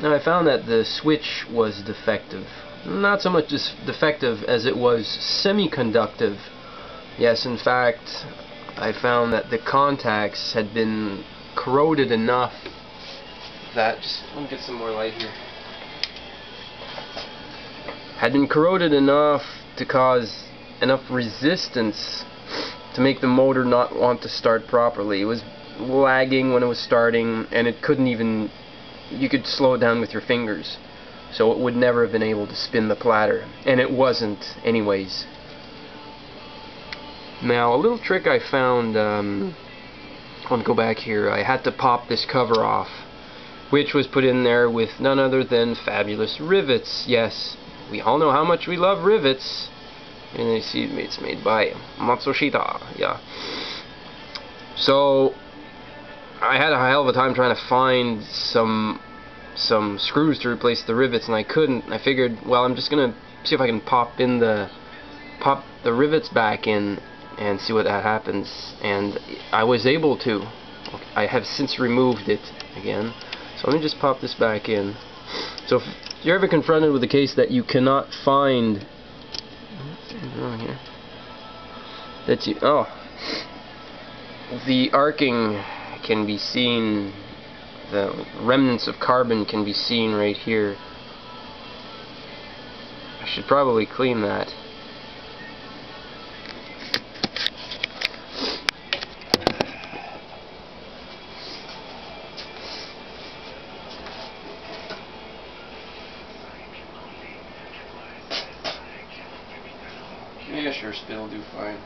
Now I found that the switch was defective. Not so much defective as it was semiconductive. Yes, in fact, I found that the contacts had been corroded enough that, just let me get some more light here, had been corroded enough to cause enough resistance to make the motor not want to start properly. It was lagging when it was starting, and it couldn't even, you could slow it down with your fingers, so it would never have been able to spin the platter, and it wasn't anyways. Now a little trick I found, I want to go back here, I had to pop this cover off, which was put in there with none other than fabulous rivets. Yes, we all know how much we love rivets, and you see it's made by Matsushita. Yeah. So I had a hell of a time trying to find some screws to replace the rivets, and I couldn't. I figured, well, I'm just gonna see if I can pop the rivets back in and see what that happens, and I was able to. I have since removed it again, so let me just pop this back in. So if you're ever confronted with a case that you cannot find, what's wrong here? The arcing can be seen, the remnants of carbon can be seen right here. I should probably clean that. Yeah, sure, spit'll do fine.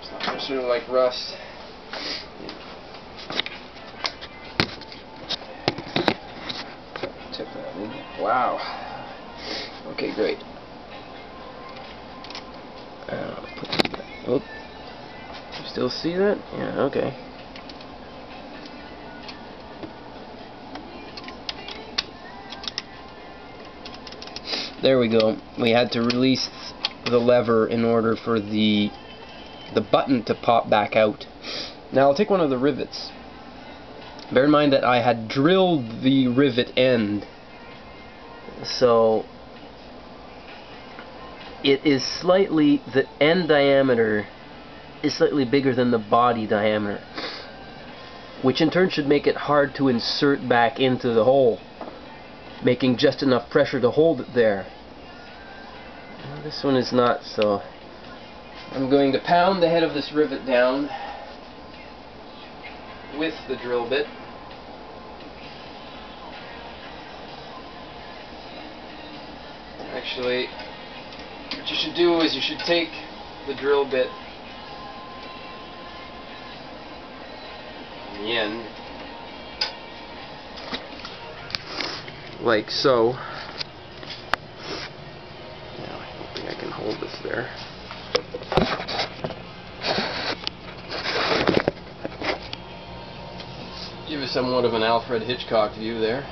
It's not sort of like rust. Tip that in. Wow. Okay, great. Put this back. Oh. You still see that? Yeah, okay. There we go. We had to release the lever in order for the button to pop back out. Now I'll take one of the rivets. Bear in mind that I had drilled the rivet end, so it is slightly, the end diameter is slightly bigger than the body diameter, which in turn should make it hard to insert back into the hole, making just enough pressure to hold it there. Well, this one is not, so I'm going to pound the head of this rivet down with the drill bit. Actually, what you should do is you should take the drill bit in the end, like so. Now, I don't think I can hold this there. Give it somewhat of an Alfred Hitchcock view there.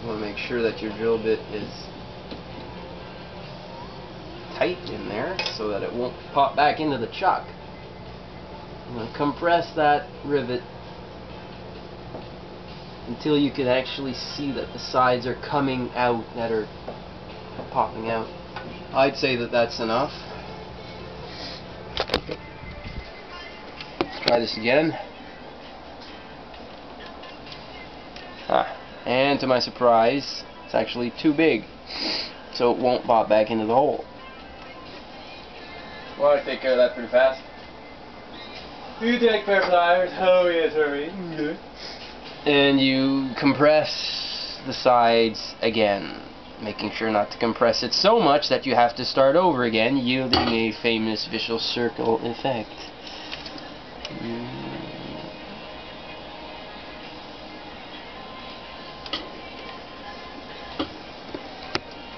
You want to make sure that your drill bit is tight in there so that it won't pop back into the chuck. I'm going to compress that rivet until you can actually see that the sides are coming out, that are popping out. I'd say that that's enough. Let's try this again. And to my surprise, it's actually too big, so it won't pop back into the hole. Well, I take care of that pretty fast. You take pair of pliers. Oh yes, hurry. And you compress the sides again, making sure not to compress it so much that you have to start over again, yielding a famous vicious circle effect.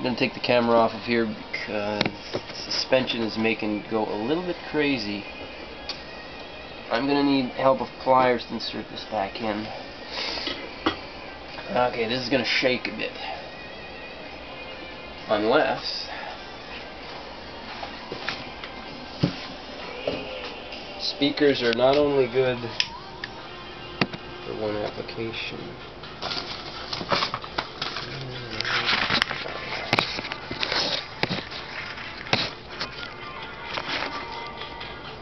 I'm going to take the camera off of here because the suspension is making it go a little bit crazy. I'm going to need help with pliers to insert this back in. Okay, this is going to shake a bit. Unless speakers are not only good for one application.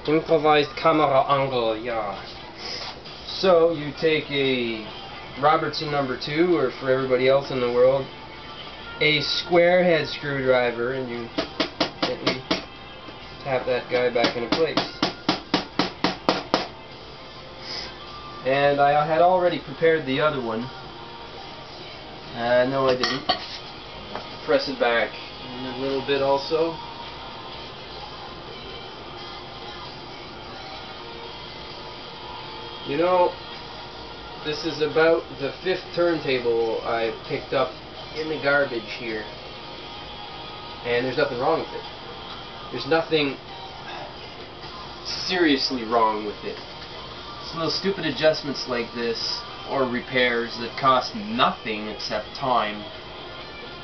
Improvised camera angle, yeah. So you take a Robertson #2, or for everybody else in the world, a square head screwdriver, and you gently tap that guy back into place. And I had already prepared the other one. No, I didn't. Press it back a little bit also. You know, this is about the 5th turntable I picked up in the garbage here, and there's nothing wrong with it. There's nothing seriously wrong with it. It's little stupid adjustments like this, or repairs that cost nothing except time,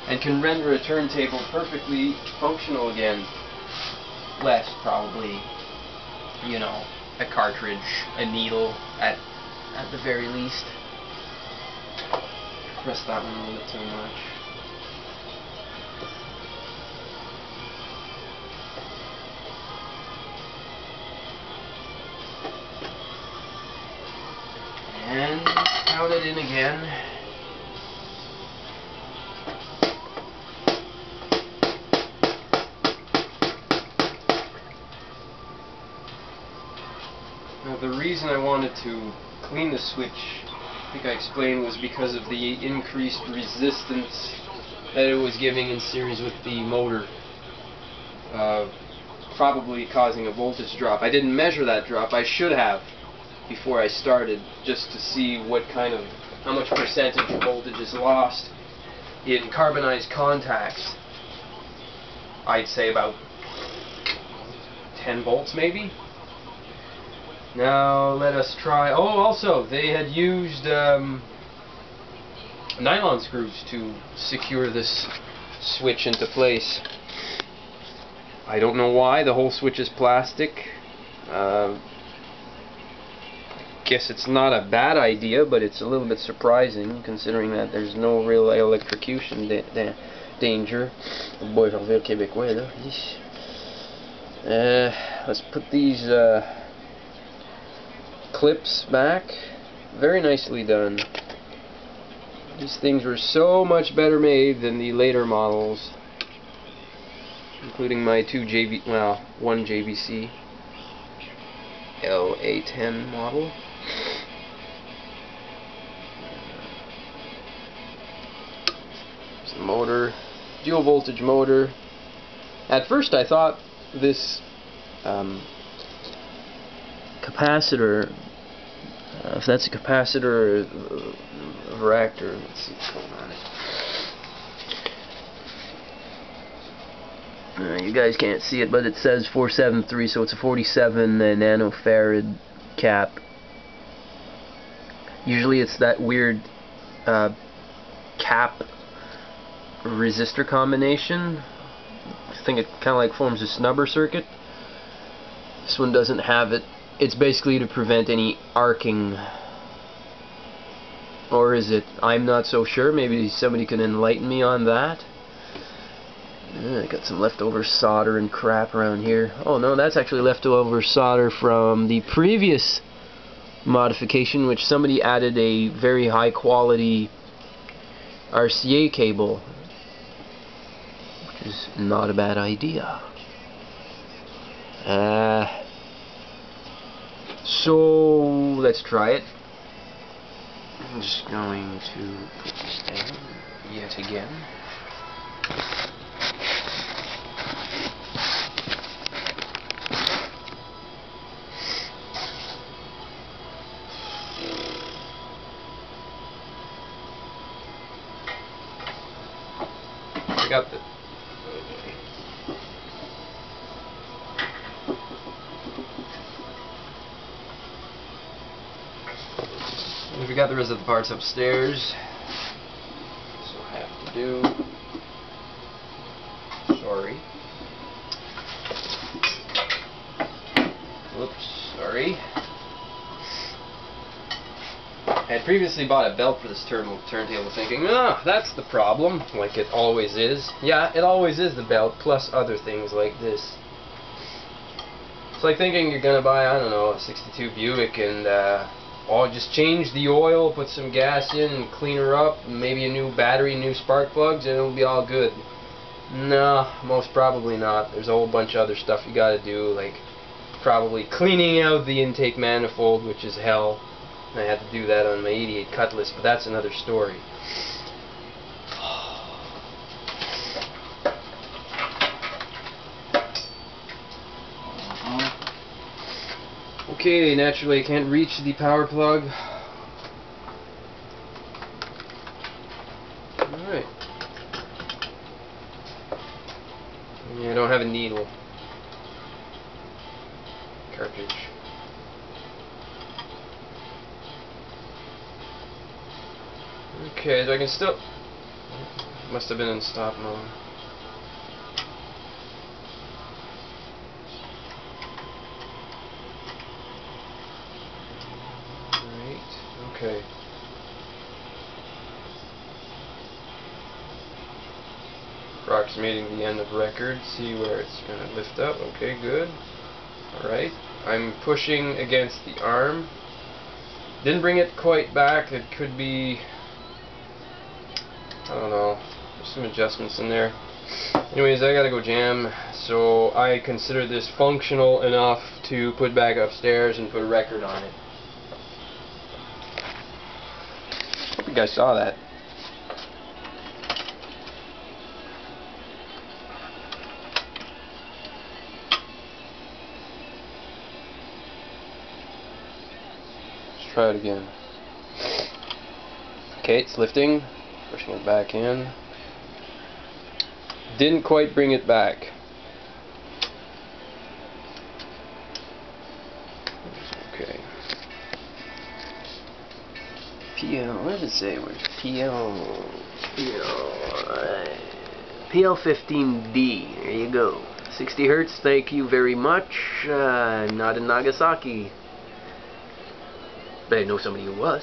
and can render a turntable perfectly functional again. Less, probably, you know, a cartridge, a needle, at the very least. Press that one a little bit too much. And count it in again. Now the reason I wanted to clean the switch, I think I explained, was because of the increased resistance that it was giving in series with the motor, probably causing a voltage drop. I didn't measure that drop. I should have before I started, just to see how much percentage of voltage is lost in carbonized contacts. I'd say about 10 volts maybe. Now let us try. Oh, also they had used nylon screws to secure this switch into place. I don't know why. The whole switch is plastic. Guess it's not a bad idea, but it's a little bit surprising considering that there's no real electrocution danger. Boy, j'en reviens québécois là. Let's put these clips back. Very nicely done. These things were so much better made than the later models, including my one JVC LA10 model. It's the motor, dual voltage motor. At first I thought this capacitor, if that's a capacitor or a varactor, let's see what's going on. You guys can't see it, but it says 473, so it's a 47 nanofarad cap. Usually it's that weird cap resistor combination. I think it kind of like forms a snubber circuit. This one doesn't have it. It's basically to prevent any arcing. Or is it? I'm not so sure. Maybe somebody can enlighten me on that. I got some leftover solder and crap around here. Oh no, that's actually leftover solder from the previous modification, which somebody added a very high quality RCA cable, which is not a bad idea. So let's try it. I'm just going to put this down yet again. I got the we got the rest of the parts upstairs. So I have to do. Sorry. Whoops, sorry. I had previously bought a belt for this turntable thinking, that's the problem, like it always is. Yeah, it always is the belt, plus other things like this. It's like thinking you're gonna buy, I don't know, a 62 Buick and just change the oil, put some gas in, and clean her up, maybe a new battery, new spark plugs, and it'll be all good. No, most probably not. There's a whole bunch of other stuff you gotta do, like probably cleaning out the intake manifold, which is hell. I had to do that on my 88 Cutlass, but that's another story. Okay, naturally I can't reach the power plug. Alright. Yeah, I don't have a needle. Cartridge. Okay, so I can still... Must have been in stop mode. Right, okay. Approximating the end of record, see where it's going to lift up. Okay, good. Alright, I'm pushing against the arm. Didn't bring it quite back. It could be... I don't know, there's some adjustments in there. Anyways, I gotta go jam, so I consider this functional enough to put back upstairs and put a record on it. Hope you guys saw that. Let's try it again. Okay, it's lifting. Pushing it back in. Didn't quite bring it back. Okay. What does it say? Where's PL15 D. There you go. 60 Hertz. Thank you very much. I'm not in Nagasaki, but I know somebody who was.